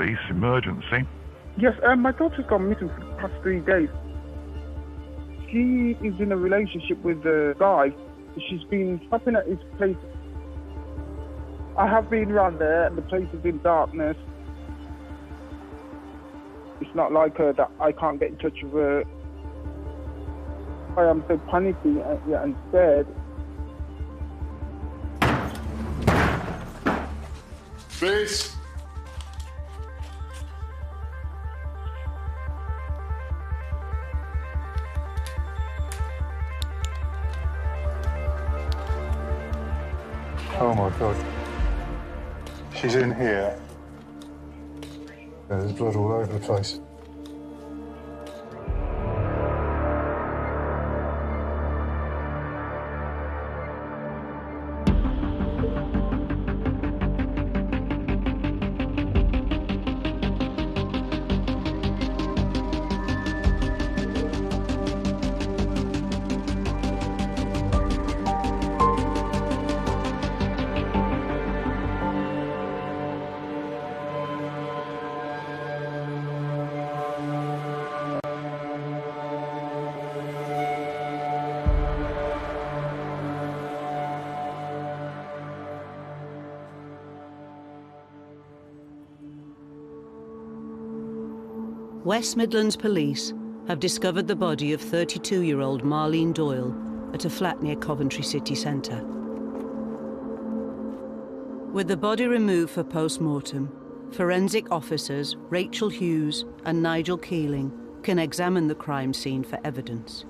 Police, emergency. Yes, my daughter's gone missing for the past 3 days. She is in a relationship with a guy. She's been stopping at his place. I have been around there, and the place is in darkness. It's not like her that I can't get in touch with her. I am so panicky and scared. Please. Oh my God. She's in here. There's blood all over the place. West Midlands Police have discovered the body of 32-year-old Marlene Doyle at a flat near Coventry city centre. With the body removed for post-mortem, forensic officers Rachel Hughes and Nigel Keeling can examine the crime scene for evidence.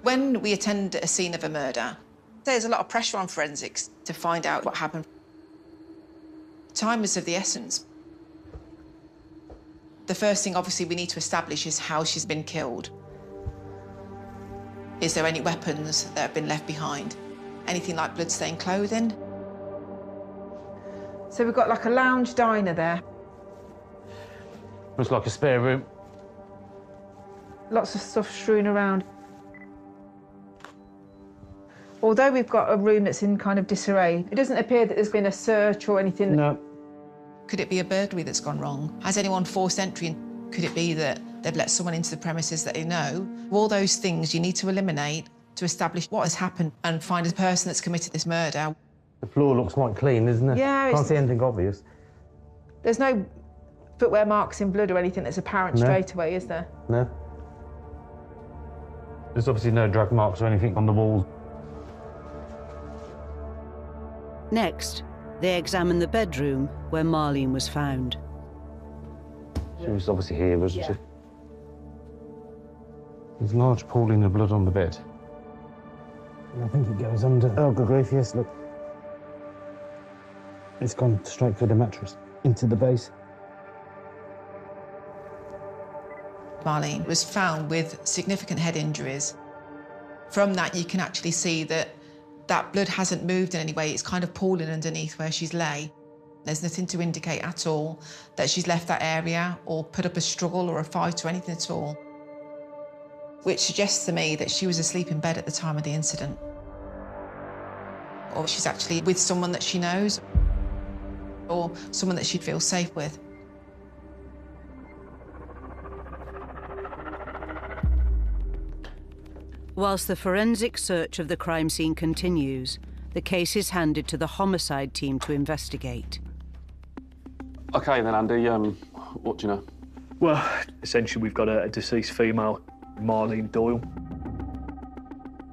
When we attend a scene of a murder, there's a lot of pressure on forensics to find out what happened. Time is of the essence. The first thing, obviously, we need to establish is how she's been killed. Is there any weapons that have been left behind? Anything like blood-stained clothing? So we've got like a lounge diner there. Looks like a spare room. Lots of stuff strewn around. Although we've got a room that's in kind of disarray, it doesn't appear that there's been a search or anything. No. Could it be a burglary that's gone wrong? Has anyone forced entry? And could it be that they've let someone into the premises that they know? All those things you need to eliminate to establish what has happened and find a person that's committed this murder. The floor looks quite clean, isn't it? Yeah. Can't see anything obvious. There's no footwear marks in blood or anything that's apparent straight away, is there? No. There's obviously no drag marks or anything on the walls. Next, they examine the bedroom where Marlene was found. She was obviously here, wasn't she? There's a large pooling of blood on the bed. I think it goes under. Oh, good grief, yes, look. It's gone straight through the mattress, into the base. Marlene was found with significant head injuries. From that, you can actually see that blood hasn't moved in any way. It's kind of pooling underneath where she's lay. There's nothing to indicate at all that she's left that area or put up a struggle or a fight or anything at all, which suggests to me that she was asleep in bed at the time of the incident. Or she's actually with someone that she knows or someone that she'd feel safe with. Whilst the forensic search of the crime scene continues, the case is handed to the homicide team to investigate. OK then, Andy, what do you know? Well, essentially we've got a deceased female, Marlene Doyle.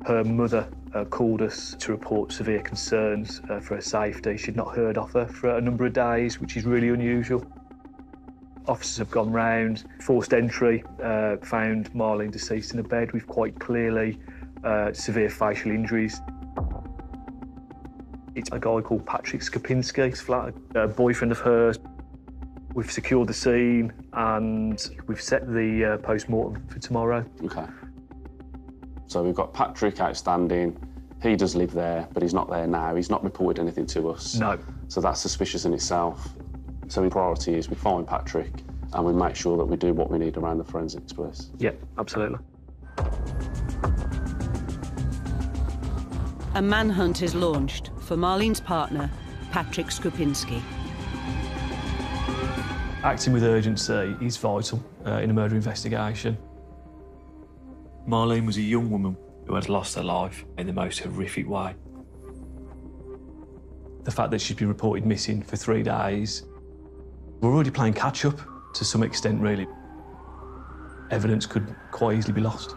Her mother called us to report severe concerns for her safety. She'd not heard of her for a number of days, which is really unusual. Officers have gone round, forced entry, found Marlene deceased in a bed with quite clearly severe facial injuries. It's a guy called Patrick Skopinski, his flat, a boyfriend of hers. We've secured the scene and we've set the post-mortem for tomorrow. OK. So we've got Patrick outstanding. He does live there, but he's not there now. He's not reported anything to us. No. So that's suspicious in itself. So the priority is we find Patrick and we make sure that we do what we need around the forensics police. Yeah, absolutely. A manhunt is launched for Marlene's partner, Patrick Skupinski. Acting with urgency is vital in a murder investigation. Marlene was a young woman who had lost her life in the most horrific way. The fact that she's been reported missing for 3 days, we're already playing catch-up to some extent, really. Evidence could quite easily be lost,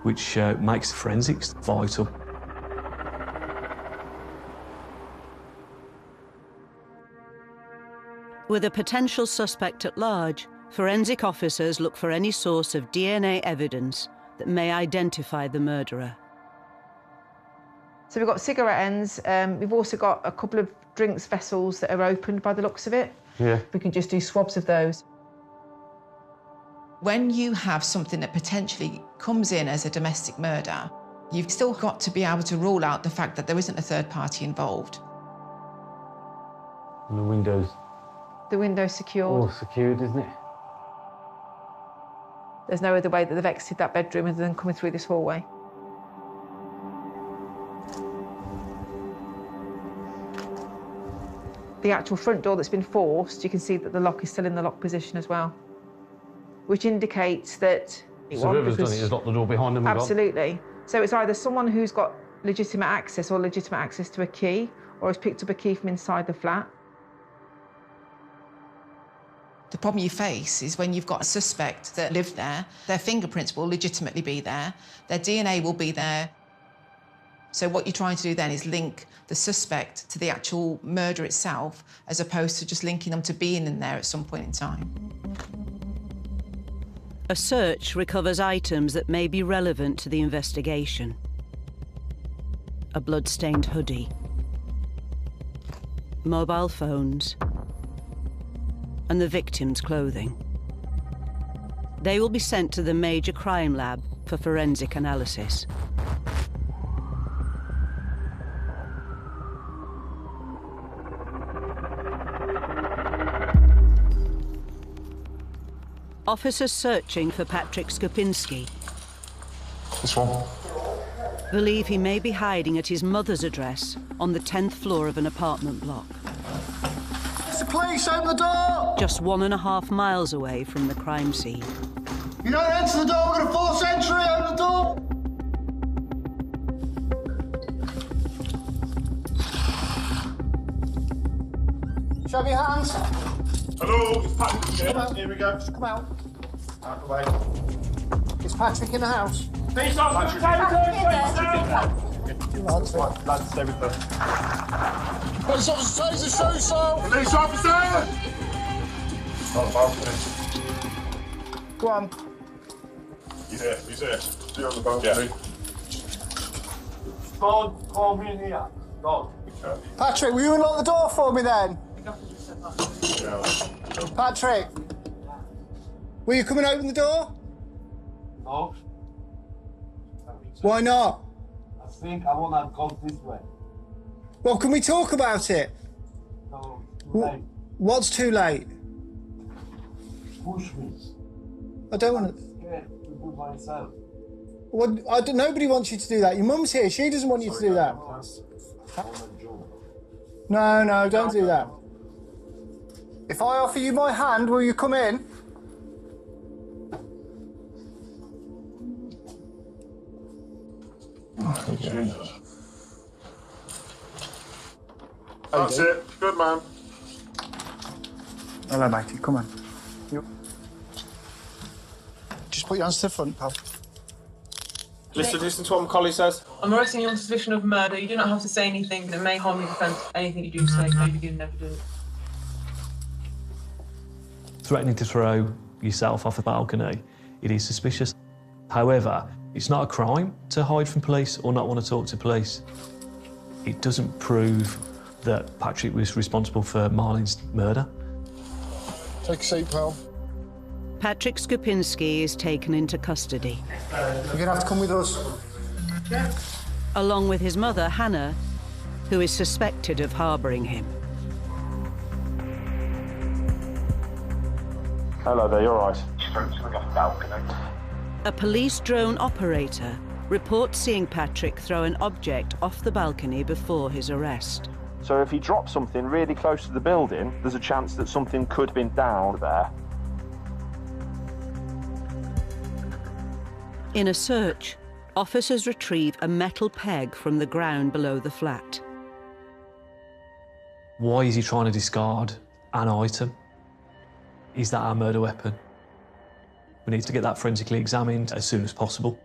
which makes forensics vital. With a potential suspect at large, forensic officers look for any source of DNA evidence that may identify the murderer. So we've got cigarette ends. We've also got a couple of drinks vessels that are opened by the looks of it. Yeah. We can just do swabs of those. When you have something that potentially comes in as a domestic murder, you've still got to be able to rule out the fact that there isn't a third party involved. And the windows. The window's secured. All secured, isn't it? There's no other way that they've exited that bedroom other than coming through this hallway. The actual front door that's been forced, you can see that the lock is still in the lock position as well, which indicates that... So whoever's done it has locked the door behind them and absolutely. So it's either someone who's got legitimate access to a key, or has picked up a key from inside the flat. The problem you face is when you've got a suspect that lived there, their fingerprints will legitimately be there, their DNA will be there. So what you're trying to do then is link the suspect to the actual murder itself, as opposed to just linking them to being in there at some point in time. A search recovers items that may be relevant to the investigation. A blood-stained hoodie, mobile phones, and the victim's clothing. They will be sent to the major crime lab for forensic analysis. Officers searching for Patrick Skupinski This one. believe he may be hiding at his mother's address on the 10th floor of an apartment block. It's the police, open the door! Just 1.5 miles away from the crime scene. You don't enter the door, we're gonna force entry, open the door! Show me your hands. Hello, it's Patrick here. Come out. Here we go. Just come out. Out the way. Is Patrick in the house? Please stop, Patrick. Lads, stay with them. Police officer, taser, show yourself! Police officer! Go on. He's here, he's here. See you on the balcony. God, call me in here. God. Patrick, will you unlock the door for me then? Patrick, will you come and open the door? No. Why not? I think I want to go this way. Well, can we talk about it? No, too late. What's too late? Push me. I don't want to. I'm scared to do myself. Well, nobody wants you to do that. Your mum's here. She doesn't want you to do that. No, don't do that. If I offer you my hand, will you come in? Jesus. That's it. Good man. Hello, matey. Come on. Just put your hands to the front, pal. Listen to what Macaulay says. I'm arresting you on suspicion of murder. You do not have to say anything that may harm your defence. Anything you do say, maybe you never do it. Threatening to throw yourself off a balcony, it is suspicious. However, it's not a crime to hide from police or not want to talk to police. It doesn't prove that Patrick was responsible for Marlene's murder. Take a seat, pal. Patrick Skupinski is taken into custody. You're going to have to come with us. Yeah. Along with his mother, Hannah, who is suspected of harbouring him. Hello there, you all right? A police drone operator reports seeing Patrick throw an object off the balcony before his arrest. So if he dropped something really close to the building, there's a chance that something could have been down there. In a search, officers retrieve a metal peg from the ground below the flat. Why is he trying to discard an item? Is that our murder weapon? We need to get that forensically examined as soon as possible.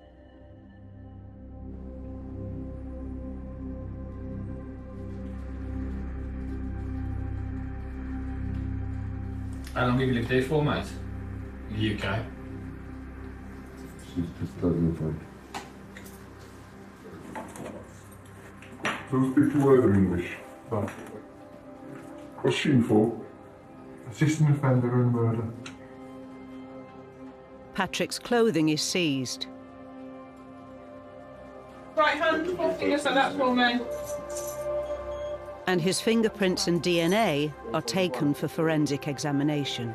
How long have you lived here for, mate? In the UK? Since 2005. Don't speak a word of English. No. What's she in for? Assisting offender and murder. Patrick's clothing is seized. Right hand, 4 fingers like that for me. And his fingerprints and DNA are taken for forensic examination.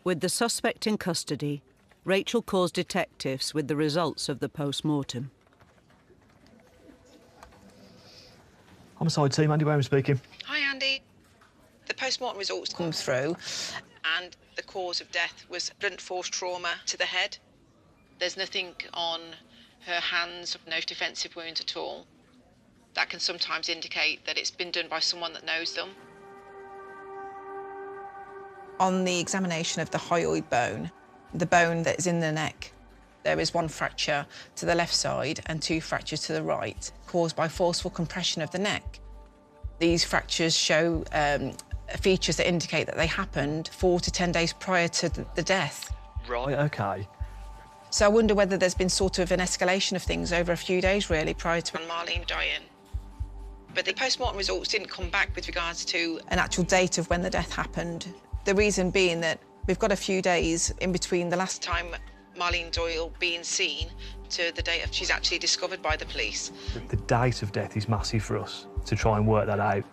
With the suspect in custody, Rachel calls detectives with the results of the post-mortem. Homicide team, Andy Wareham speaking. Hi, Andy. The post-mortem results come through, and the cause of death was blunt force trauma to the head. There's nothing on her hands, no defensive wounds at all. That can sometimes indicate that it's been done by someone that knows them. On the examination of the hyoid bone, the bone that is in the neck, there is 1 fracture to the left side and 2 fractures to the right, caused by forceful compression of the neck. These fractures show features that indicate that they happened 4 to 10 days prior to the death. Right, OK. So I wonder whether there's been sort of an escalation of things over a few days, really, prior to Marlene dying. But the post-mortem results didn't come back with regards to an actual date of when the death happened. The reason being that we've got a few days in between the last time Marlene Doyle being seen to the date of she's actually discovered by the police. The date of death is massive for us to try and work that out.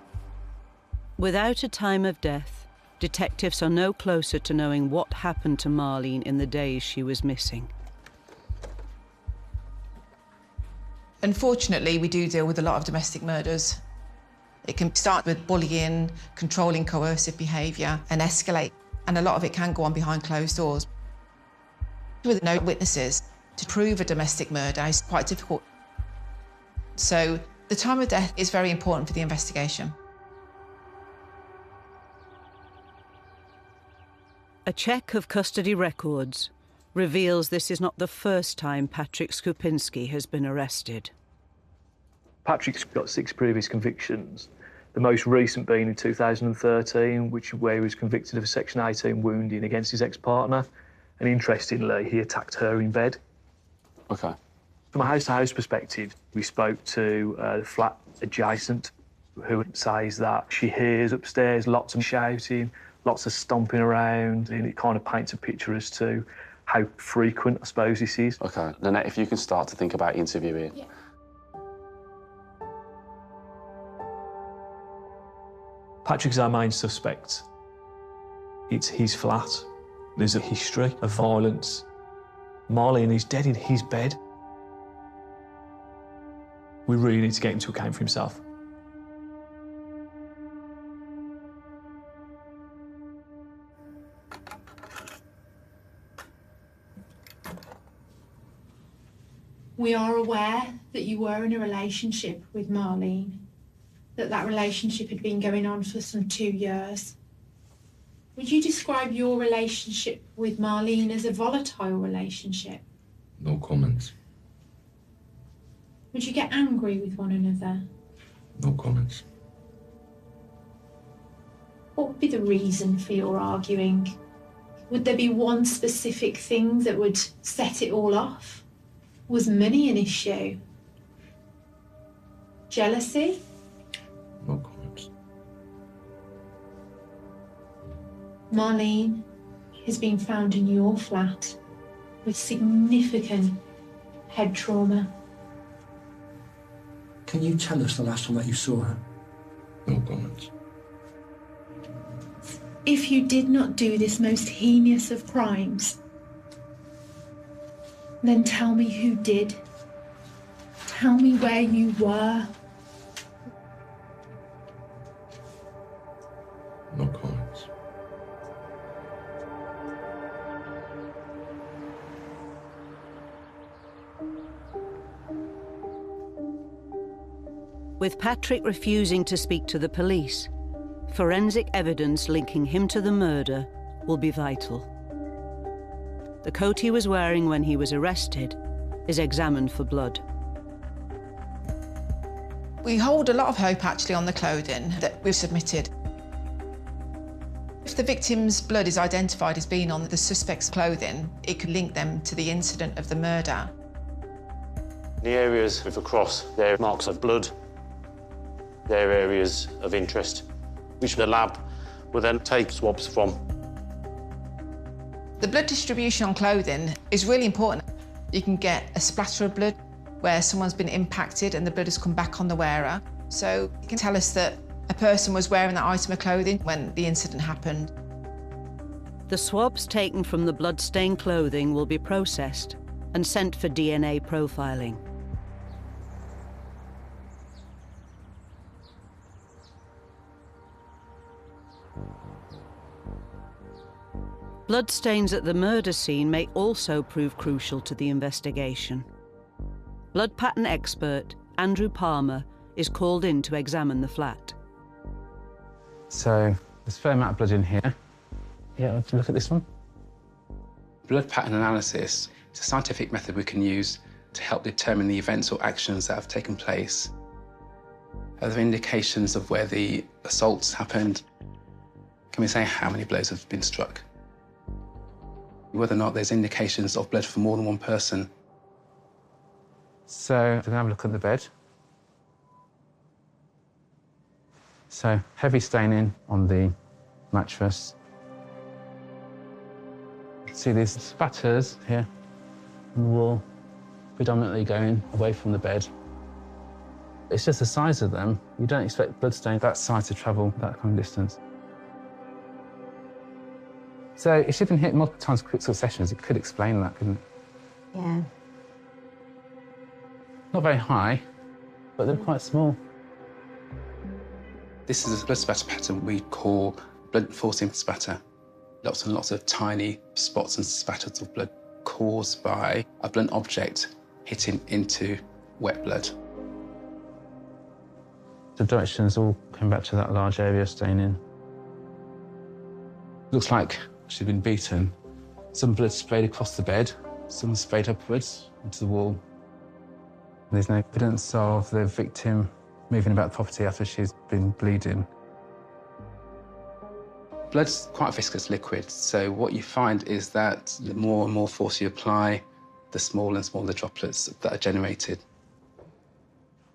Without a time of death, detectives are no closer to knowing what happened to Marlene in the days she was missing. Unfortunately, we do deal with a lot of domestic murders. It can start with bullying, controlling coercive behaviour and escalate, and a lot of it can go on behind closed doors. With no witnesses, to prove a domestic murder is quite difficult. So the time of death is very important for the investigation. A check of custody records reveals this is not the first time Patrick Skupinski has been arrested. Patrick's got 6 previous convictions, the most recent being in 2013, where he was convicted of a Section 18 wounding against his ex-partner. And interestingly, he attacked her in bed. OK. From a house-to-house perspective, we spoke to the flat adjacent, who says that she hears upstairs lots of shouting, lots of stomping around, and it kind of paints a picture as to how frequent, I suppose, this is. OK. Nanette, if you can start to think about interviewing. Yeah. Patrick's our main suspect. It's his flat. There's a history of violence. Marlene is dead in his bed. We really need to get him to account for himself. We are aware that you were in a relationship with Marlene, that relationship had been going on for some 2 years. Would you describe your relationship with Marlene as a volatile relationship? No comments. Would you get angry with one another? No comments. What would be the reason for your arguing? Would there be one specific thing that would set it all off? Was money an issue? Jealousy? No comments. Marlene has been found in your flat with significant head trauma. Can you tell us the last time that you saw her? No comments. If you did not do this most heinous of crimes, Then tell me who did. Tell me where you were. No comments. With Patrick refusing to speak to the police, forensic evidence linking him to the murder will be vital. The coat he was wearing when he was arrested is examined for blood. We hold a lot of hope actually on the clothing that we've submitted. If the victim's blood is identified as being on the suspect's clothing, it could link them to the incident of the murder. The areas with a cross, they're marks of blood. They're areas of interest, which the lab will then take swabs from. The blood distribution on clothing is really important. You can get a splatter of blood where someone's been impacted and the blood has come back on the wearer. So it can tell us that a person was wearing that item of clothing when the incident happened. The swabs taken from the blood-stained clothing will be processed and sent for DNA profiling. Bloodstains at the murder scene may also prove crucial to the investigation. Blood pattern expert Andrew Palmer is called in to examine the flat. So there's a fair amount of blood in here. Yeah, let's look at this one. Blood pattern analysis is a scientific method we can use to help determine the events or actions that have taken place. Are there indications of where the assaults happened? Can we say how many blows have been struck? Whether or not there's indications of blood from more than one person. So we're gonna have a look at the bed. So heavy staining on the mattress. See these spatters here on the wall, predominantly going away from the bed. It's just the size of them. You don't expect bloodstain that size to travel that kind of distance. So if she'd been hit multiple times in quick successions, it could explain that, couldn't it? Yeah. Not very high, but they're quite small. This is a blood spatter pattern we call blood forcing spatter. Lots and lots of tiny spots and spatters of blood caused by a blunt object hitting into wet blood. The directions all come back to that large area staining. Looks like she'd been beaten. Some blood sprayed across the bed, some sprayed upwards into the wall. There's no evidence of the victim moving about the property after she's been bleeding. Blood's quite a viscous liquid, so what you find is that the more and more force you apply, the smaller and smaller the droplets that are generated.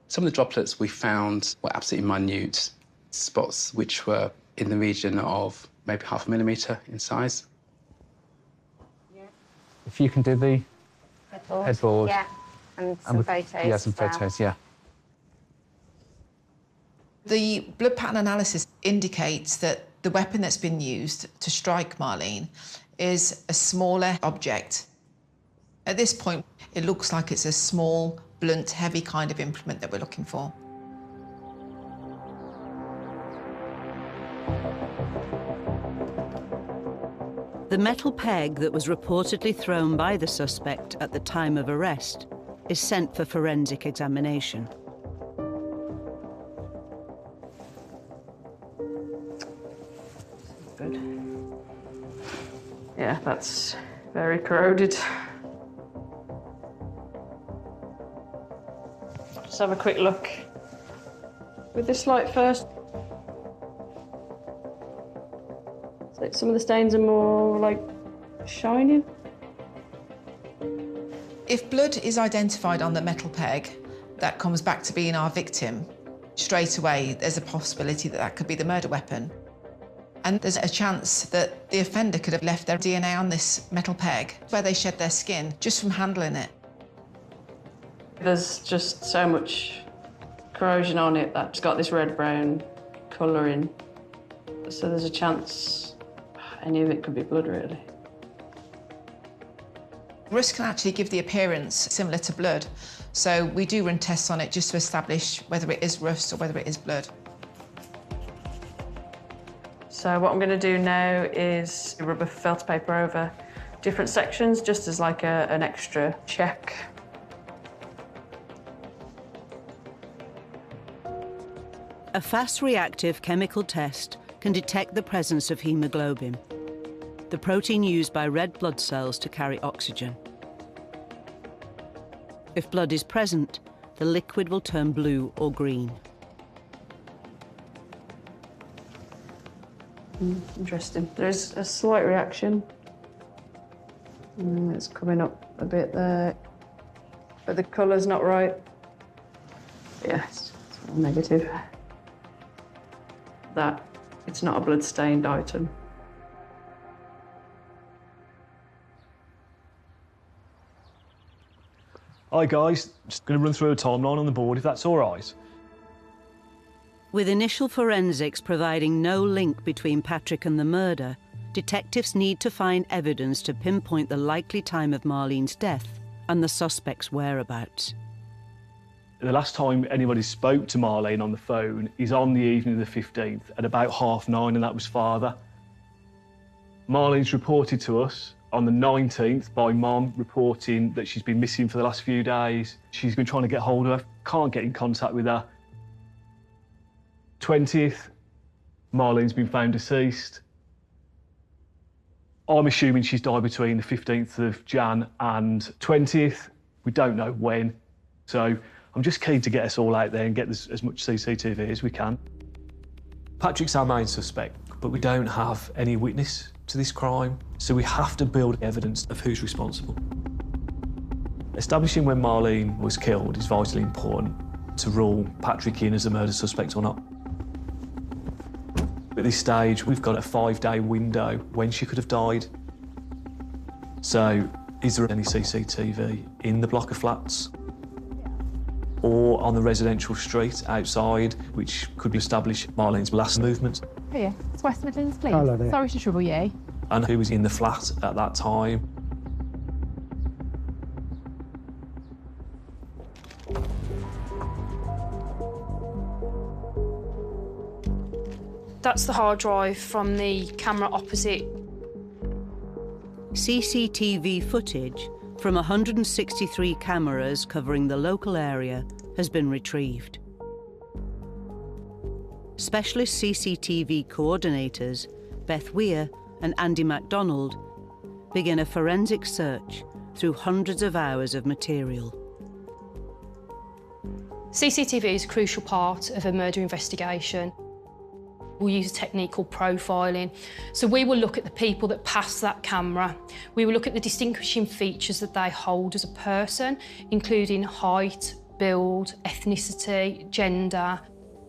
Some of the droplets we found were absolutely minute, spots which were in the region of maybe 0.5 millimetre in size. If you can do the headboard. Yeah, and some photos. Yeah, some photos, yeah. The blood pattern analysis indicates that the weapon that's been used to strike Marlene is a smaller object. At this point, it looks like it's a small, blunt, heavy kind of implement that we're looking for. The metal peg that was reportedly thrown by the suspect at the time of arrest is sent for forensic examination. Good. Yeah, that's very corroded. Just have a quick look with this light first. So some of the stains are more like shining. If blood is identified on the metal peg, that comes back to being our victim. Straight away, there's a possibility that that could be the murder weapon. And there's a chance that the offender could have left their DNA on this metal peg where they shed their skin just from handling it. There's just so much corrosion on it that's got this red-brown colouring. So there's a chance any of it could be blood, really. Rust can actually give the appearance similar to blood, so we do run tests on it just to establish whether it is rust or whether it is blood. So what I'm going to do now is rub a felt paper over different sections, just as like an extra check. A fast reactive chemical test can detect the presence of hemoglobin, the protein used by red blood cells to carry oxygen. If blood is present, the liquid will turn blue or green. Interesting. There's a slight reaction. It's coming up a bit there, but the colour's not right. Yeah, it's negative. That it's not a blood-stained item. Hi guys, just going to run through a timeline on the board if that's all right. With initial forensics providing no link between Patrick and the murder, detectives need to find evidence to pinpoint the likely time of Marlene's death and the suspect's whereabouts. The last time anybody spoke to Marlene on the phone is on the evening of the 15th at about 9:30, and that was father. Marlene's reported to us on the 19th by Mum reporting that she's been missing for the last few days. She's been trying to get hold of her, can't get in contact with her. 20th, Marlene's been found deceased. I'm assuming she's died between the 15th of Jan and 20th. We don't know when. So I'm just keen to get us all out there and get as much CCTV as we can. Patrick's our main suspect, but we don't have any witness to this crime, so we have to build evidence of who's responsible. Establishing when Marlene was killed is vitally important to rule Patrick in as a murder suspect or not. At this stage, we've got a 5-day window when she could have died. So, is there any CCTV in the block of flats? Or on the residential street outside, which could establish Marlene's last movement? Hiya, it's West Midlands Police. Hello there. Sorry to trouble you. And who was in the flat at that time? That's the hard drive from the camera opposite. CCTV footage from 163 cameras covering the local area has been retrieved. Specialist CCTV coordinators Beth Weir and Andy MacDonald begin a forensic search through hundreds of hours of material. CCTV is a crucial part of a murder investigation. We'll use a technique called profiling. So we will look at the people that pass that camera. We will look at the distinguishing features that they hold as a person, including height, build, ethnicity, gender,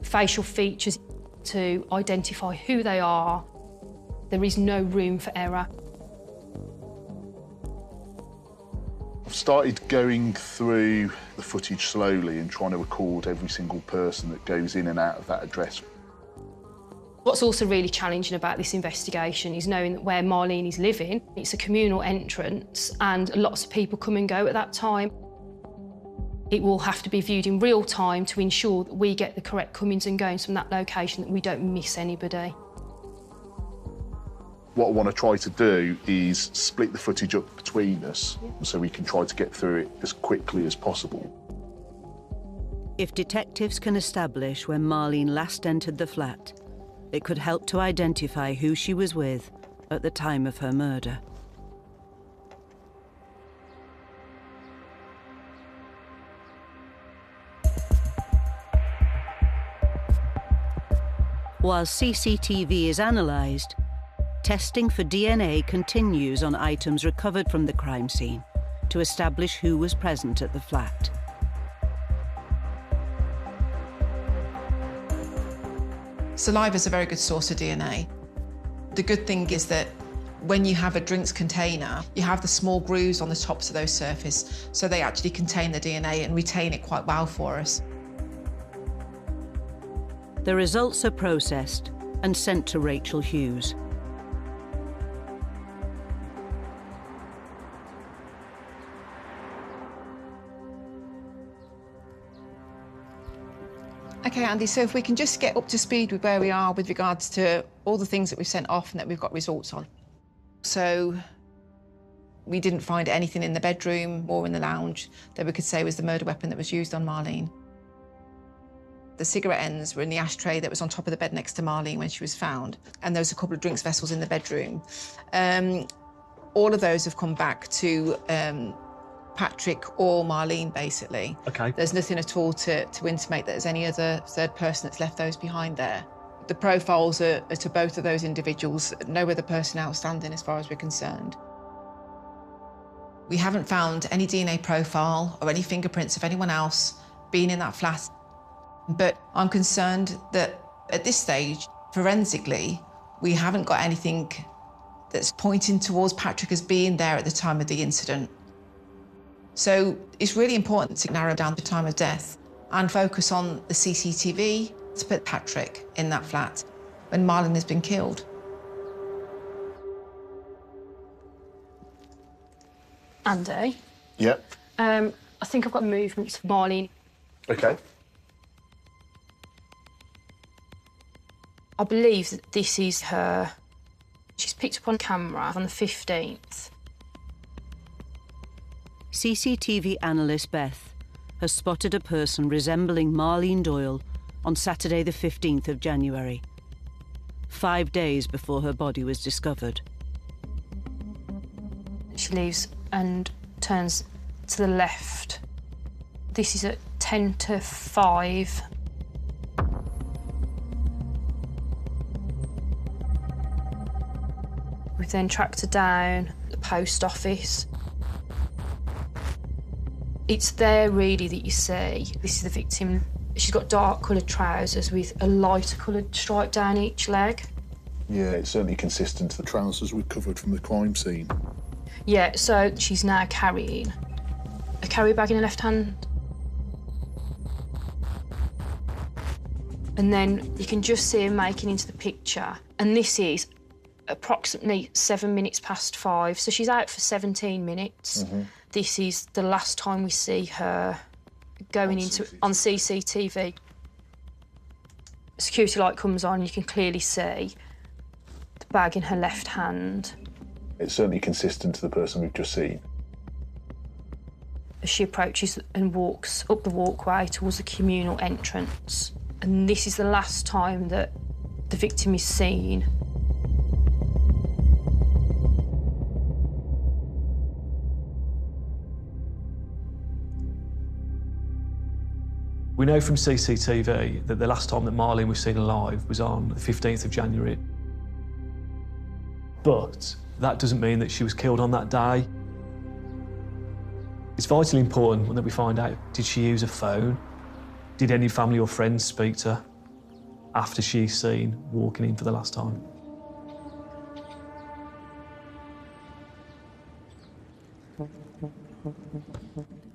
facial features, to identify who they are. There is no room for error. I've started going through the footage slowly and trying to record every single person that goes in and out of that address. What's also really challenging about this investigation is knowing that where Marlene is living, it's a communal entrance and lots of people come and go at that time. It will have to be viewed in real time to ensure that we get the correct comings and goings from that location, that we don't miss anybody. What I want to try to do is split the footage up between us so we can try to get through it as quickly as possible. If detectives can establish when Marlene last entered the flat, it could help to identify who she was with at the time of her murder. While CCTV is analysed, testing for DNA continues on items recovered from the crime scene to establish who was present at the flat. Saliva is a very good source of DNA. The good thing is that when you have a drinks container, you have the small grooves on the tops of those surfaces, so they actually contain the DNA and retain it quite well for us. The results are processed and sent to Rachel Hughes. OK, Andy, so if we can just get up to speed with where we are with regards to all the things that we've sent off and that we've got results on. So we didn't find anything in the bedroom or in the lounge that we could say was the murder weapon that was used on Marlene. The cigarette ends were in the ashtray that was on top of the bed next to Marlene when she was found, and there was a couple of drinks vessels in the bedroom. All of those have come back to Patrick or Marlene, basically. OK. There's nothing at all to intimate that there's any other third person that's left those behind there. The profiles are to both of those individuals, no other person outstanding as far as we're concerned. We haven't found any DNA profile or any fingerprints of anyone else being in that flat. But I'm concerned that at this stage, forensically, we haven't got anything that's pointing towards Patrick as being there at the time of the incident. So it's really important to narrow down the time of death and focus on the CCTV to put Patrick in that flat when Marlene has been killed. Andy? Yep. I think I've got movements of Marlene. OK. I believe that this is her. She's picked up on camera on the 15th. CCTV analyst Beth has spotted a person resembling Marlene Doyle on Saturday the 15th of January, 5 days before her body was discovered. She leaves and turns to the left. This is at 10 to 5. We've then tracked her down the post office. It's there really that you see. This is the victim. She's got dark coloured trousers with a lighter coloured stripe down each leg. Yeah, it's certainly consistent to the trousers recovered from the crime scene. Yeah, so she's now carrying a carry bag in her left hand. And then you can just see her making into the picture. And this is approximately 7 minutes past 5, so she's out for 17 minutes. This is the last time we see her going on CCTV. Security light comes on, you can clearly see the bag in her left hand. It's certainly consistent to the person we've just seen. As she approaches and walks up the walkway towards the communal entrance. And this is the last time that the victim is seen. We know from CCTV that the last time that Marlene was seen alive was on the 15th of January. But that doesn't mean that she was killed on that day. It's vitally important that we find out, did she use a phone? Did any family or friends speak to her after she's seen walking in for the last time?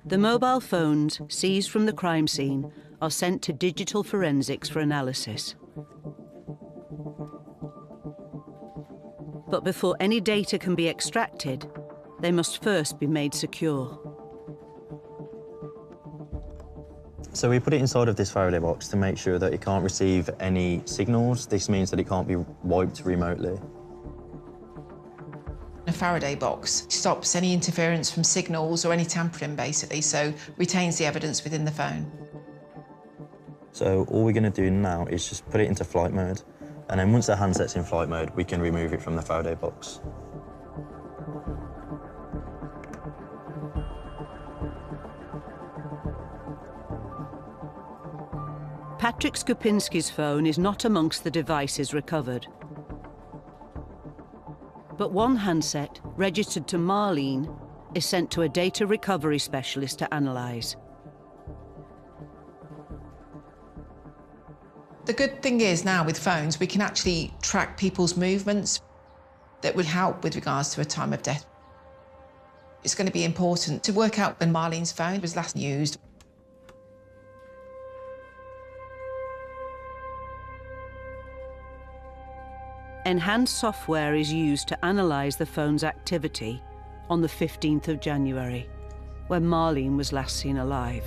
The mobile phones seized from the crime scene are sent to digital forensics for analysis. But before any data can be extracted, they must first be made secure. So we put it inside of this Faraday box to make sure that it can't receive any signals. This means that it can't be wiped remotely. A Faraday box stops any interference from signals or any tampering, basically, so retains the evidence within the phone. So all we're going to do now is just put it into flight mode, and then once the handset's in flight mode, we can remove it from the Faraday box. Patrick Skupinski's phone is not amongst the devices recovered. But one handset, registered to Marlene, is sent to a data recovery specialist to analyse. The good thing is now with phones, we can actually track people's movements that would help with regards to a time of death. It's going to be important to work out when Marlene's phone was last used. Enhanced software is used to analyse the phone's activity on the 15th of January, when Marlene was last seen alive.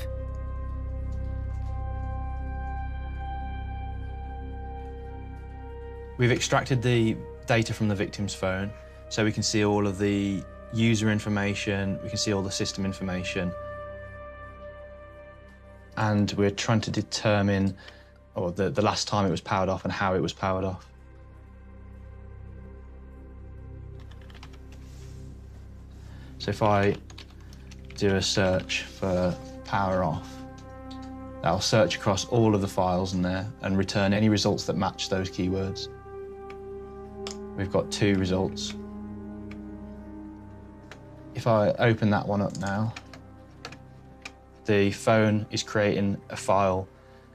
We've extracted the data from the victim's phone, so we can see all of the user information, we can see all the system information. And we're trying to determine the last time it was powered off and how it was powered off. So if I do a search for power off, that'll search across all of the files in there and return any results that match those keywords. We've got 2 results. If I open that one up now, the phone is creating a file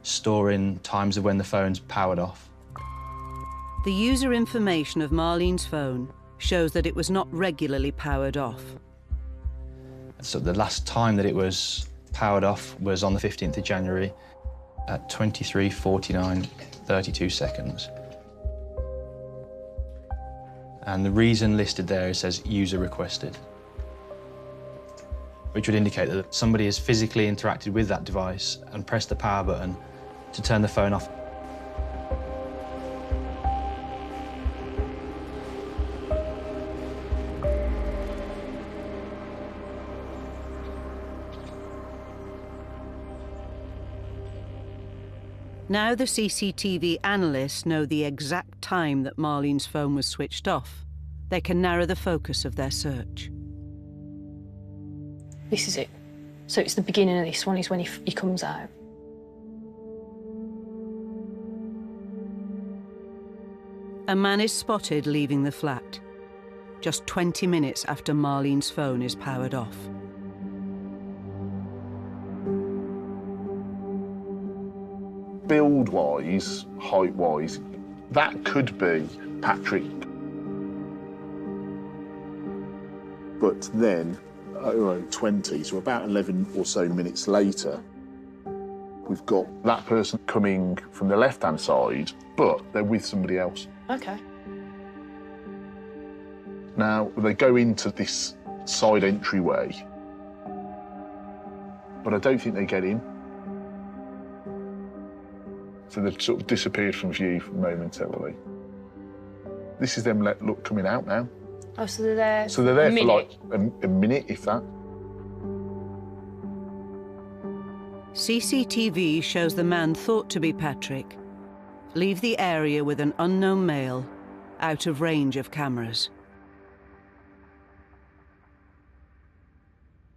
storing times of when the phone's powered off. The user information of Marlene's phone shows that it was not regularly powered off. So the last time that it was powered off was on the 15th of January at 23:49:32 seconds. And the reason listed there, it says user requested, which would indicate that somebody has physically interacted with that device and pressed the power button to turn the phone off. Now the CCTV analysts know the exact time that Marlene's phone was switched off. They can narrow the focus of their search. This is it. So it's the beginning of this one, is when he comes out. A man is spotted leaving the flat, just 20 minutes after Marlene's phone is powered off. Build-wise, height-wise, that could be Patrick. But then, around 20, so about 11 or so minutes later, we've got that person coming from the left-hand side, but they're with somebody else. Okay. Now, they go into this side entryway, but I don't think they get in. So they've sort of disappeared from view momentarily. This is them coming out now. Oh, so they're there. So they're there for like a minute, if that. CCTV shows the man thought to be Patrick leave the area with an unknown male out of range of cameras.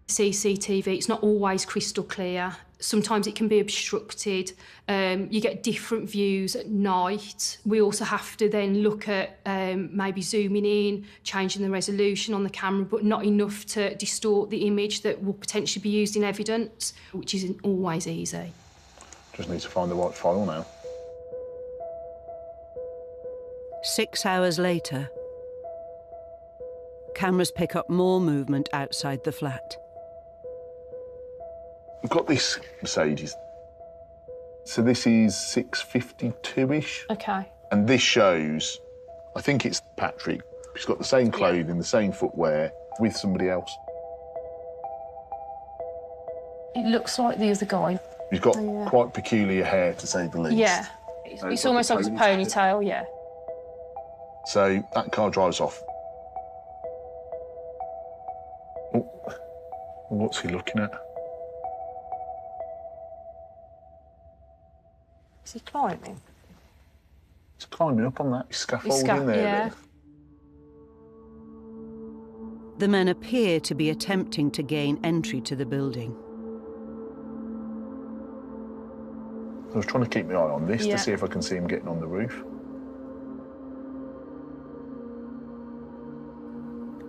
CCTV, it's not always crystal clear. Sometimes it can be obstructed. You get different views at night. We also have to then look at maybe zooming in, changing the resolution on the camera, but not enough to distort the image that will potentially be used in evidence, which isn't always easy. Just need to find the right file now. 6 hours later, cameras pick up more movement outside the flat. We've got this Mercedes. So this is 6:52-ish. Okay. And this shows, I think it's Patrick. He's got the same clothing, the same footwear, with somebody else. It looks like the other guy. He's got quite peculiar hair, to say the least. Yeah. It's almost like a ponytail, yeah. So that car drives off. Oh, what's he looking at? Is he climbing? He's climbing up on that scaffolding there. Yeah. The men appear to be attempting to gain entry to the building. I was trying to keep my eye on this to see if I can see him getting on the roof.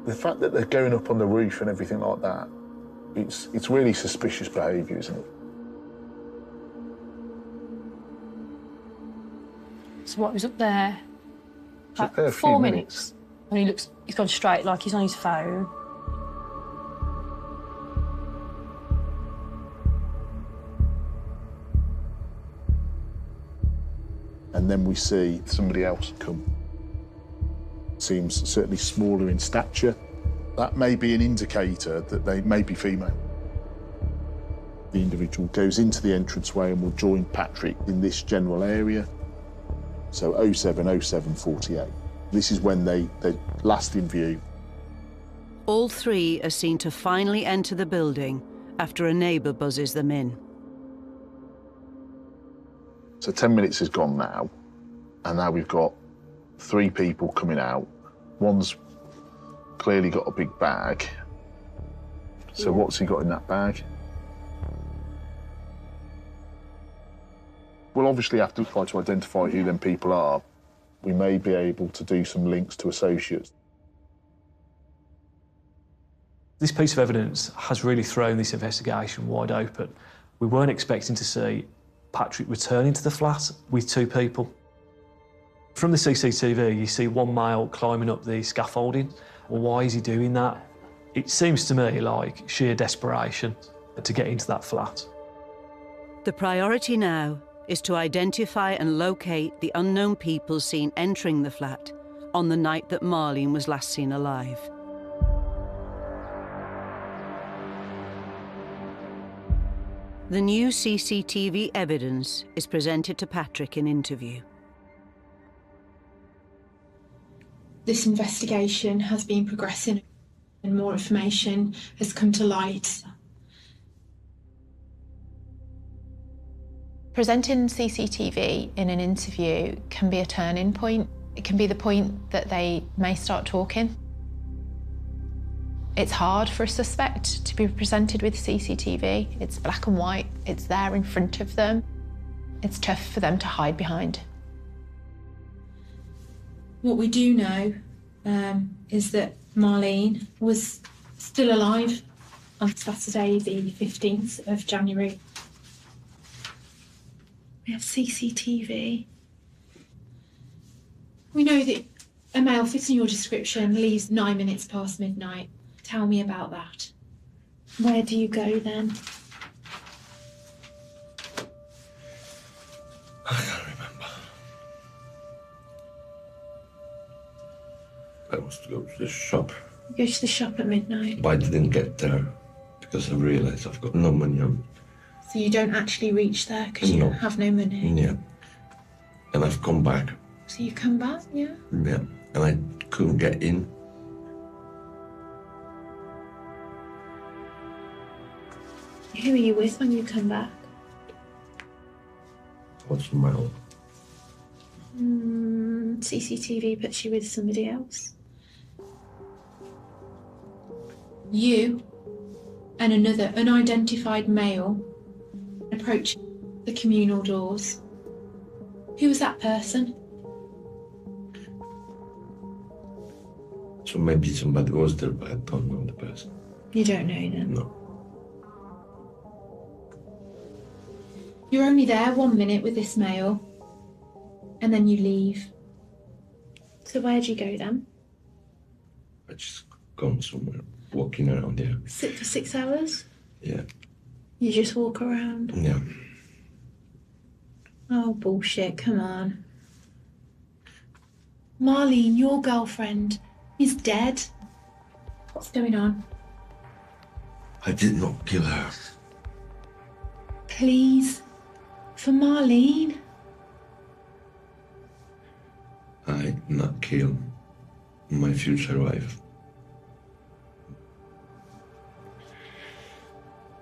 The fact that they're going up on the roof and everything like that, it's really suspicious behaviour, isn't it? So what was up there? It's up there a 4 few minutes. And he's gone straight, like he's on his phone. And then we see somebody else come. Seems certainly smaller in stature. That may be an indicator that they may be female. The individual goes into the entranceway and will join Patrick in this general area. So 07/07/48. This is when they're last in view. All three are seen to finally enter the building after a neighbour buzzes them in. So 10 minutes has gone now, and now we've got 3 people coming out. One's clearly got a big bag. So what's he got in that bag? We'll obviously have to try to identify who them people are. We may be able to do some links to associates. This piece of evidence has really thrown this investigation wide open. We weren't expecting to see Patrick returning to the flat with 2 people. From the CCTV, you see one male climbing up the scaffolding. Well, why is he doing that? It seems to me like sheer desperation to get into that flat. The priority now is to identify and locate the unknown people seen entering the flat on the night that Marlene was last seen alive. The new CCTV evidence is presented to Patrick in interview. This investigation has been progressing and more information has come to light. Presenting CCTV in an interview can be a turning point. It can be the point that they may start talking. It's hard for a suspect to be presented with CCTV. It's black and white, it's there in front of them. It's tough for them to hide behind. What we do know is that Marlene was still alive on Saturday, the 15th of January. We have CCTV. We know that a male fitting your description leaves 9 minutes past midnight. Tell me about that. Where do you go then? I can't remember. I was to go to the shop, You go to the shop at midnight. but I didn't get there because I realized I've got no money on. So you don't actually reach there because you No. have no money. Yeah. And I've come back. So you come back, yeah? Yeah. And I couldn't get in. Who are you with when you come back? What's my own? CCTV puts you with somebody else. You and another unidentified male approach the communal doors. Who was that person? So maybe somebody was there, but I don't know the person. You don't know them. No. You're only there 1 minute with this male, and then you leave. So where'd you go then? I just gone somewhere, walking around there. Sit for 6 hours? Yeah. You just walk around? Yeah. Oh, bullshit, come on. Marlene, your girlfriend, is dead. What's going on? I did not kill her. Please, for Marlene. I not kill my future wife.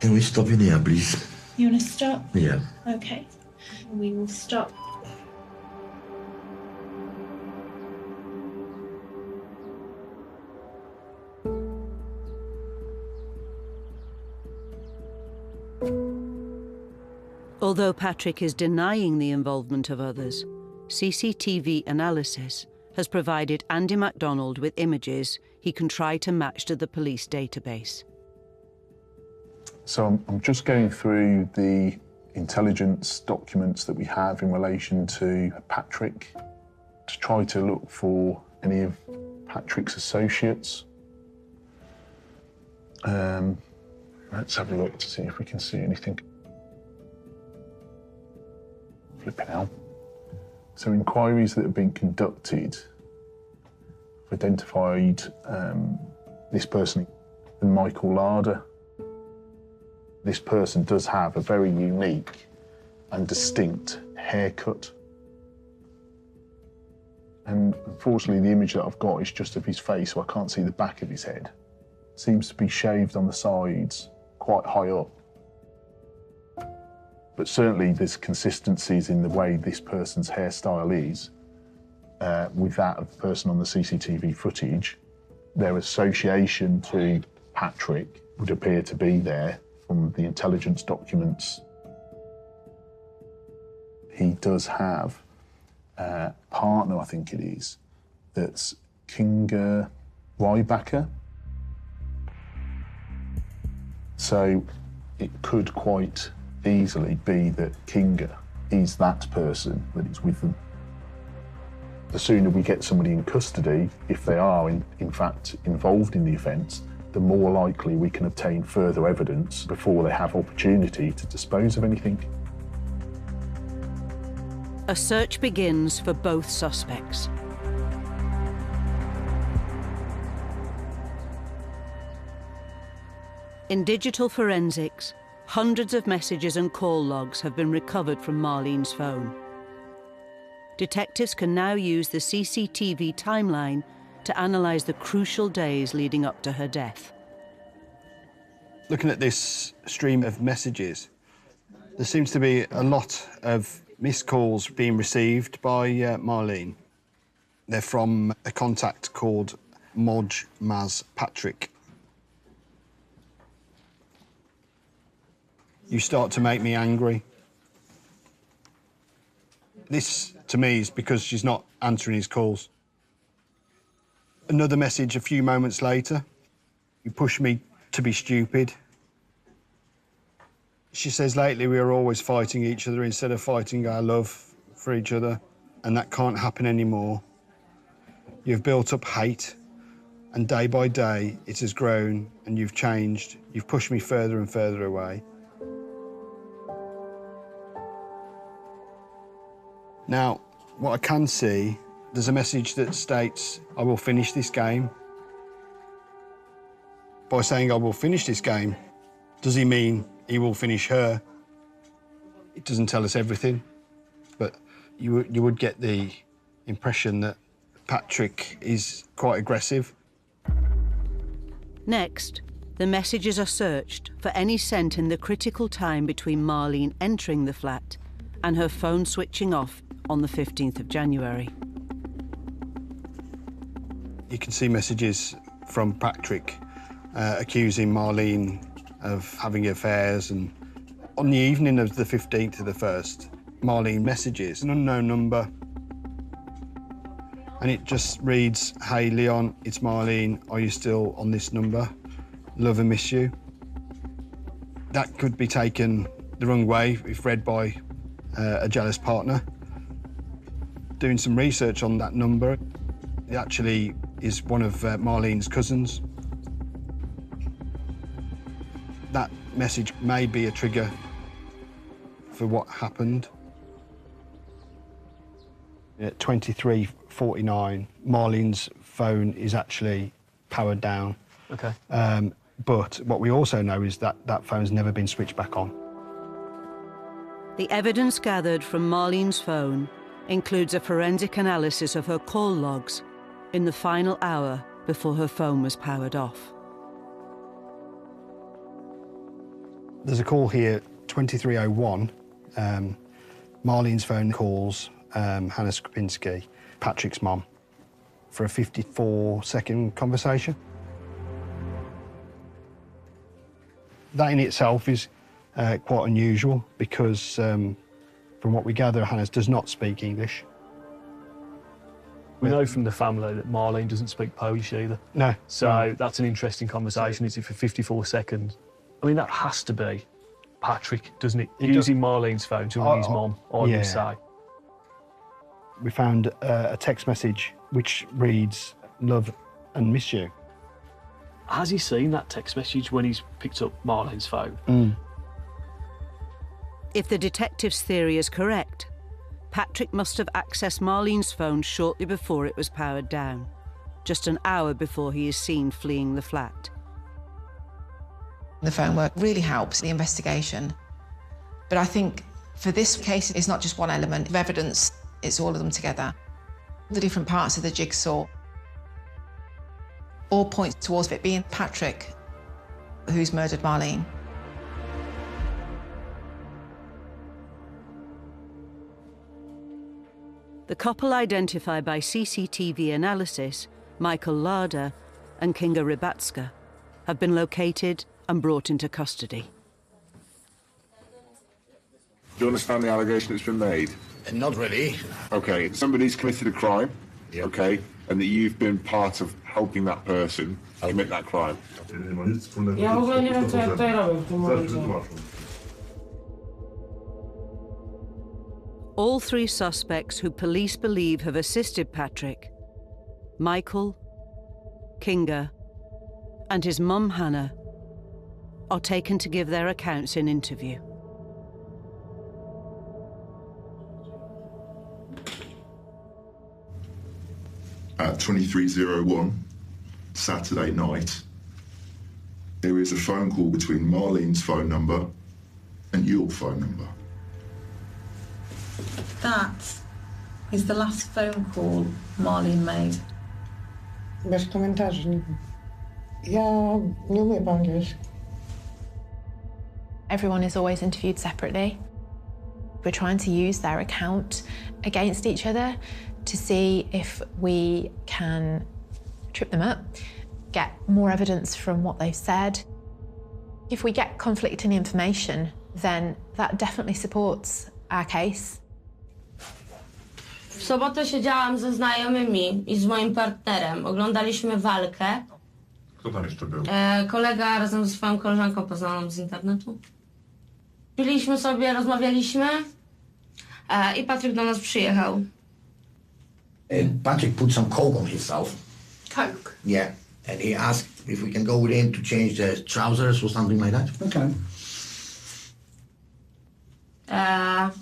Can we stop in here, please? You want to stop? Yeah. Okay. We will stop. Although Patrick is denying the involvement of others, CCTV analysis has provided Andy MacDonald with images he can try to match to the police database. So I'm just going through the intelligence documents that we have in relation to Patrick to try to look for any of Patrick's associates. Let's have a look to see if we can see anything. Flipping out. So inquiries that have been conducted have identified this person and Michael Larder. This person does have a very unique and distinct haircut. And unfortunately, the image that I've got is just of his face, so I can't see the back of his head. Seems to be shaved on the sides, quite high up. But certainly there's consistencies in the way this person's hairstyle is with that of the person on the CCTV footage. Their association to Patrick would appear to be there from the intelligence documents. He does have a partner, I think it is, that's Kinga Rybacker. So it could quite easily be that Kinga is that person that is with them. The sooner we get somebody in custody, if they are in fact involved in the offence, the more likely we can obtain further evidence before they have opportunity to dispose of anything. A search begins for both suspects. In digital forensics, hundreds of messages and call logs have been recovered from Marlene's phone. Detectives can now use the CCTV timeline to analyse the crucial days leading up to her death. Looking at this stream of messages, there seems to be a lot of missed calls being received by Marlene. They're from a contact called Modge Maz Patrick. You start to make me angry. This, to me, is because she's not answering his calls. Another message a few moments later. You push me to be stupid. She says lately we are always fighting each other instead of fighting our love for each other, and that can't happen anymore. You've built up hate, and day by day it has grown, and you've changed. You've pushed me further and further away. Now, what I can see, there's a message that states, I will finish this game. By saying I will finish this game, does he mean he will finish her? It doesn't tell us everything, but you would get the impression that Patrick is quite aggressive. Next, the messages are searched for any sent in the critical time between Marlene entering the flat and her phone switching off on the 15th of January. You can see messages from Patrick accusing Marlene of having affairs, and on the evening of the 15th of the 1st, Marlene messages an unknown number, and it just reads, "Hey Leon, it's Marlene, are you still on this number? Love and miss you." That could be taken the wrong way if read by a jealous partner. Doing some research on that number, it actually is one of Marlene's cousins. That message may be a trigger for what happened. At 23:49, Marlene's phone is actually powered down. Okay. But what we also know is that that phone's never been switched back on. The evidence gathered from Marlene's phone includes a forensic analysis of her call logs in the final hour before her phone was powered off. There's a call here, 23:01. Marlene's phone calls Hannah Skripinski, Patrick's mum, for a 54-second conversation. That in itself is quite unusual because from what we gather, Hannah does not speak English. We know from the family that Marlene doesn't speak Polish either. No. So that's an interesting conversation, is it, for 54 seconds? I mean, that has to be Patrick, doesn't it? Using Marlene's phone to ring his mum, I would say. We found a text message which reads, "Love and miss you." Has he seen that text message when he's picked up Marlene's phone? If the detective's theory is correct, Patrick must have accessed Marlene's phone shortly before it was powered down, just an hour before he is seen fleeing the flat. The phone work really helps the investigation. But I think for this case, it's not just one element of evidence, it's all of them together. The different parts of the jigsaw all point towards it being Patrick who's murdered Marlene. The couple identified by CCTV analysis, Michael Larder and Kinga Rybatska, have been located and brought into custody. Do you understand the allegation that's been made? Not really. Okay, somebody's committed a crime, okay, and that you've been part of helping that person commit that crime. Ja w ogóle nie wiem, co ja tutaj robię w tym momencie. All three suspects who police believe have assisted Patrick, Michael, Kinga, and his mum Hannah, are taken to give their accounts in interview. At 23:01, Saturday night, there is a phone call between Marlene's phone number and your phone number. That is the last phone call Marlene made. Bez komentarzy. Ja nie umiem po angielsku. Everyone is always interviewed separately. We're trying to use their account against each other to see if we can trip them up, get more evidence from what they've said. If we get conflicting information, then that definitely supports our case. W sobotę siedziałam ze znajomymi i z moim partnerem. Oglądaliśmy walkę. Kto tam jeszcze był? Kolega razem ze swoją koleżanką poznaną z internetu. Piliśmy sobie, rozmawialiśmy i Patryk do nas przyjechał. Patrick put some coke on himself. Coke? Yeah, and he asked if we can go with him to change the trousers or something like that. Okay.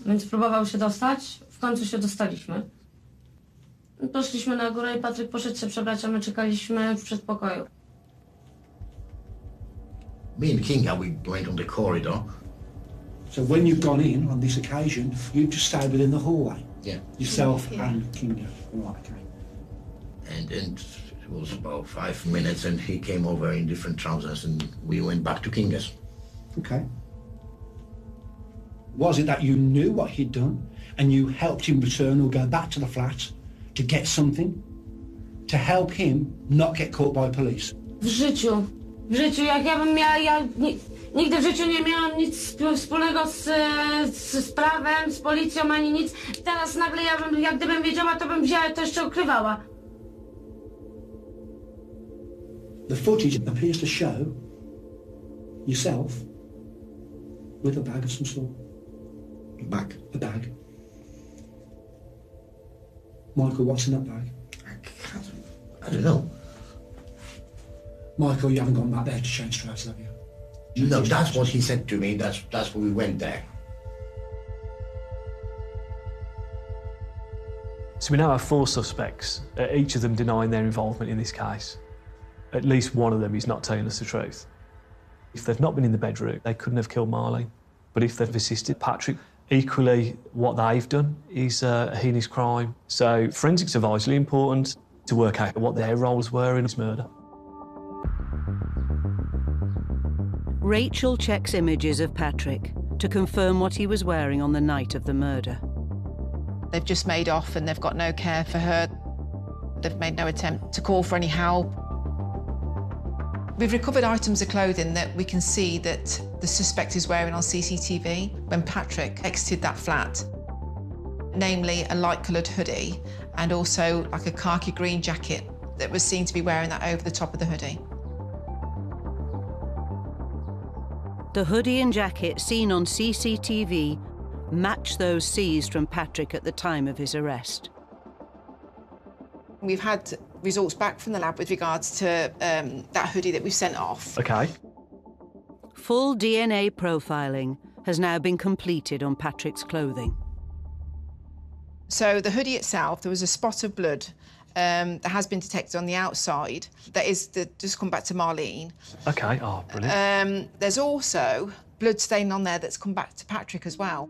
Więc próbował się dostać. W końcu się dostaliśmy. Poszliśmy na górę i Patryk poszedł się przebrać, a my czekaliśmy w przedpokoju. Me and Kinga, we went on the corridor. So when you've gone in on this occasion, you just stayed within the hallway? Yeah. Yourself and Kinga? Right, okay. And it was about 5 minutes and he came over in different trousers and we went back to Kinga's. Okay. Was it that you knew what he'd done and you helped him return or go back to the flat to get something? To help him not get caught by police? W życiu, jak ja bym miała, nigdy w życiu nie miałam nic wspólnego z prawem, z policją, ani nic. Teraz nagle ja bym, jak gdybym wiedziała, to bym wzięła to jeszcze ukrywała. The footage appears to show yourself with a bag of some sort. Bag? A bag. Michael, what's in that bag? I don't know. Michael, you haven't gone back there to change trousers, have you? No, that's what he said to me. That's when we went there. So we now have 4 suspects, each of them denying their involvement in this case. At least one of them is not telling us the truth. If they've not been in the bedroom, they couldn't have killed Marlene. But if they've assisted Patrick, equally what they've done is a heinous crime. So forensics are vitally important to work out what their roles were in this murder. Rachel checks images of Patrick to confirm what he was wearing on the night of the murder. They've just made off and they've got no care for her. They've made no attempt to call for any help. We've recovered items of clothing that we can see that the suspect is wearing on CCTV when Patrick exited that flat, namely a light-coloured hoodie and also like a khaki green jacket that was seen to be wearing that over the top of the hoodie. The hoodie and jacket seen on CCTV match those seized from Patrick at the time of his arrest. We've had results back from the lab with regards to that hoodie that we've sent off. Okay. Full DNA profiling has now been completed on Patrick's clothing. So the hoodie itself, there was a spot of blood that has been detected on the outside. That is just come back to Marlene. Okay, oh, brilliant. There's also blood stain on there that's come back to Patrick as well.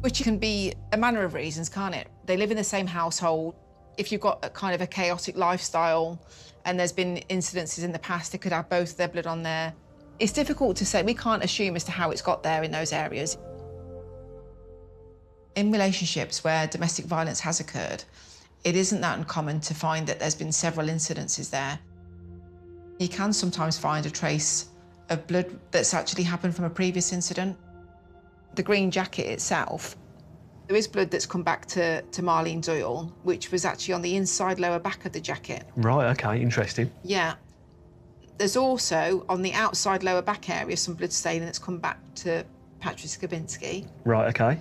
Which can be a manner of reasons, can't it? They live in the same household. If you've got a kind of a chaotic lifestyle and there's been incidences in the past, they could have both their blood on there. It's difficult to say. We can't assume as to how it's got there in those areas. In relationships where domestic violence has occurred, it isn't that uncommon to find that there's been several incidences there. You can sometimes find a trace of blood that's actually happened from a previous incident. The green jacket itself, there is blood that's come back to Marlene Doyle, which was actually on the inside lower back of the jacket. Right, OK, interesting. Yeah. There's also, on the outside lower back area, some blood staining that's come back to Patrick Skabinski. Right, OK.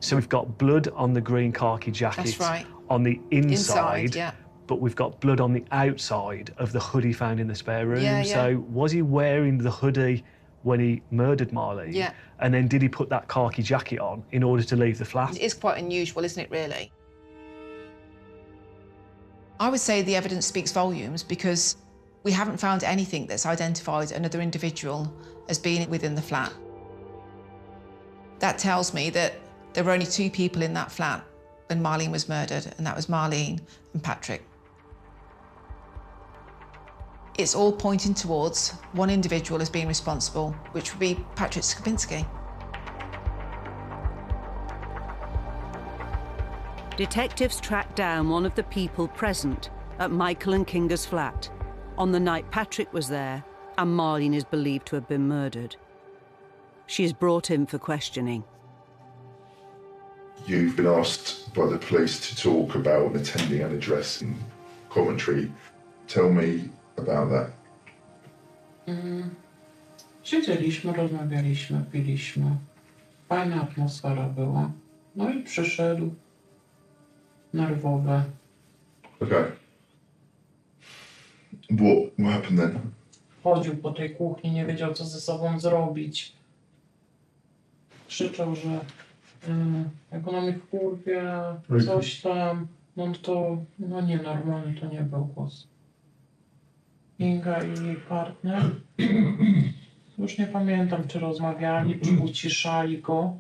So we've got blood on the green khaki jacket. That's right. On the inside, yeah. But we've got blood on the outside of the hoodie found in the spare room. Yeah, yeah. So was he wearing the hoodie when he murdered Marlene? Yeah. And then did he put that khaki jacket on in order to leave the flat? It is quite unusual, isn't it, really? I would say the evidence speaks volumes because we haven't found anything that's identified another individual as being within the flat. That tells me that there were only two people in that flat when Marlene was murdered, and that was Marlene and Patrick. It's all pointing towards one individual as being responsible, which would be Patrick Skabinski. Detectives tracked down one of the people present at Michael and Kinga's flat on the night Patrick was there and Marlene is believed to have been murdered. She is brought in for questioning. You've been asked by the police to talk about attending an address in Coventry. Tell me about that. Siedzieliśmy, rozmawialiśmy, piliśmy. Fajna atmosfera była. No i przyszedł. Nerwowy. Okay. What happened then? Chodził po tej kuchni, nie wiedział, co ze sobą zrobić. Krzyczał, że jak ona mi wkurwia, coś tam, no to no nienormalny to nie był głos. Inga i jej partner, już nie pamiętam, czy rozmawiali, czy uciszali go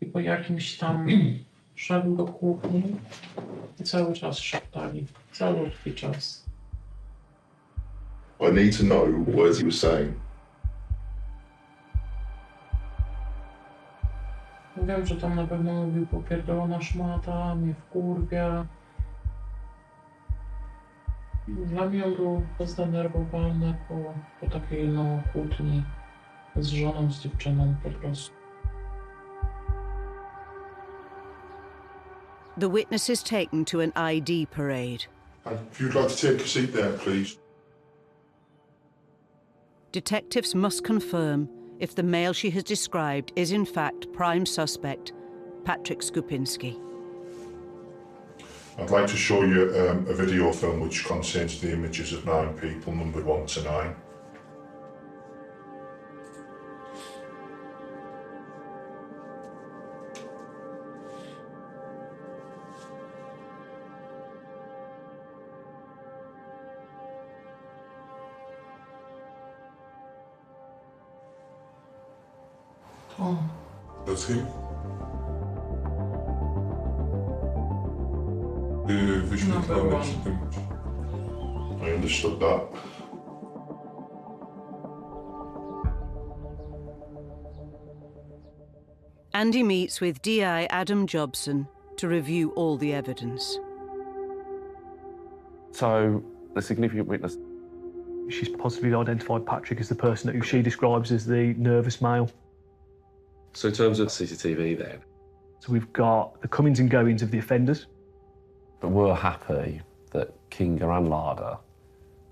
i po jakimś tam szedł do kuchni i cały czas szeptali, całutki czas. I need to know what words he was saying. Wiem, że tam na pewno mówił popierdolona szmata, mnie wkurwia. Dla mnie on był zdenerwowany po takiej kłótni z żoną, z dziewczyną po prostu. The witness is taken to an ID parade. If you'd like to take a seat there, please. Detectives must confirm if the male she has described is in fact prime suspect, Patrick Skabinski. I'd like to show you a video film which contains the images of 9 people, numbered 1 to 9. That's him. The visual damage. I understood that. Andy meets with DI Adam Jobson to review all the evidence. So, the significant witness. She's positively identified Patrick as the person who she describes as the nervous male. So in terms of CCTV then? So we've got the comings and goings of the offenders. But we're happy that Kinga and Lada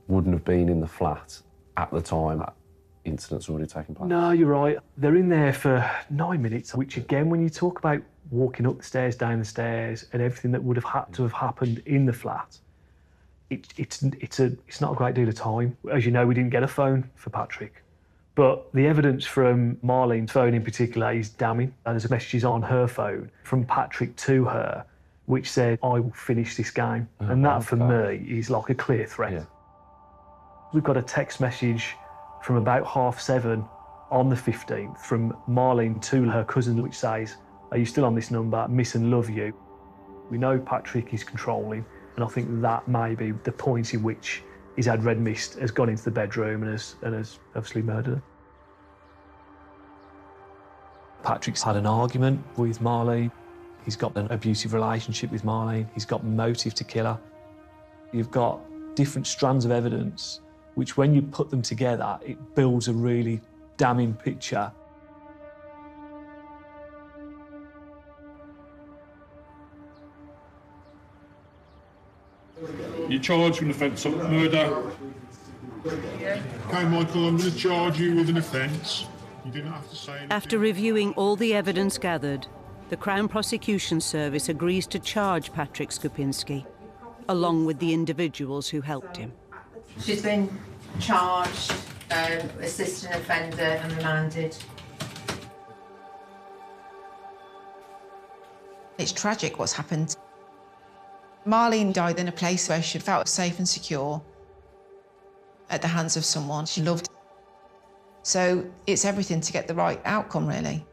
wouldn't have been in the flat at the time that incident's already taken place. No, you're right. They're in there for 9 minutes, which again, when you talk about walking up the stairs, down the stairs, and everything that would have had to have happened in the flat, it's not a great deal of time. As you know, we didn't get a phone for Patrick. But the evidence from Marlene's phone in particular is damning. There's messages on her phone from Patrick to her which said, I will finish this game. And that, for me, is like a clear threat. Yeah. We've got a text message from about 7:30 on the 15th from Marlene to her cousin, which says, Are you still on this number? Miss and love you. We know Patrick is controlling, and I think that may be the point in which he's had red mist, has gone into the bedroom and has obviously murdered her. Patrick's had an argument with Marlene. He's got an abusive relationship with Marlene. He's got motive to kill her. You've got different strands of evidence, which when you put them together, it builds a really damning picture. You're charged with an offence of murder. OK, Michael, I'm going to charge you with an offence. You didn't have to say anything. After reviewing all the evidence gathered, the Crown Prosecution Service agrees to charge Patrick Skupinski, along with the individuals who helped him. She's been charged, assistant offender and remanded. It's tragic what's happened. Marlene died in a place where she felt safe and secure at the hands of someone she loved. So it's everything to get the right outcome, really.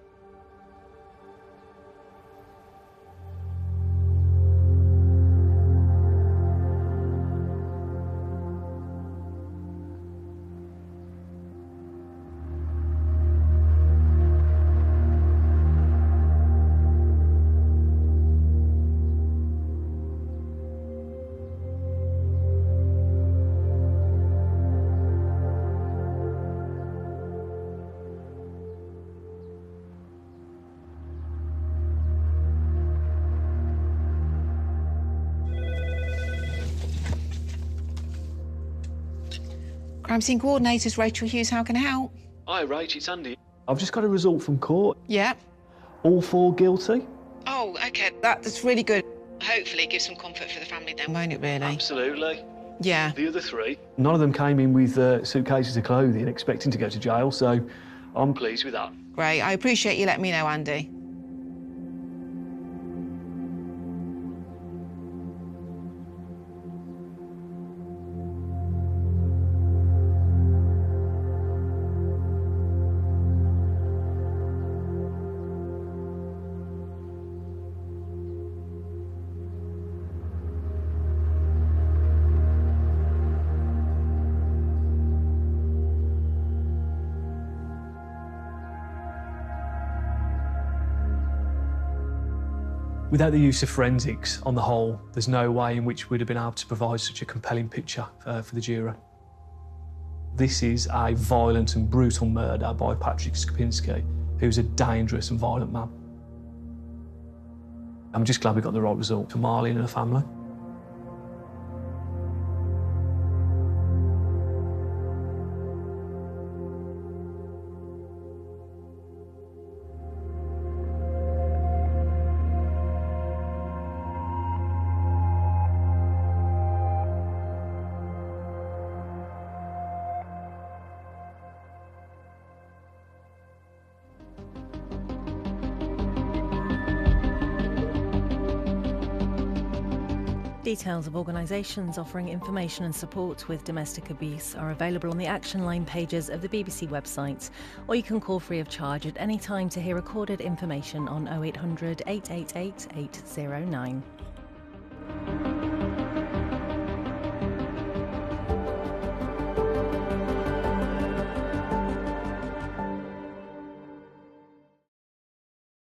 Crime scene coordinators, Rachel Hughes, how can I help? Hi, Rach, it's Andy. I've just got a result from court. Yeah. All 4 guilty. Oh, OK, that's really good. Hopefully give some comfort for the family then, won't it, really? Absolutely. Yeah. The other 3, none of them came in with suitcases of clothing expecting to go to jail, so I'm pleased with that. Great, I appreciate you letting me know, Andy. Without the use of forensics, on the whole, there's no way in which we'd have been able to provide such a compelling picture for the jury. This is a violent and brutal murder by Patrick Skupinski, who's a dangerous and violent man. I'm just glad we got the right result for Marlene and her family. Details of organisations offering information and support with domestic abuse are available on the Action Line pages of the BBC website, or you can call free of charge at any time to hear recorded information on 0800 888 809.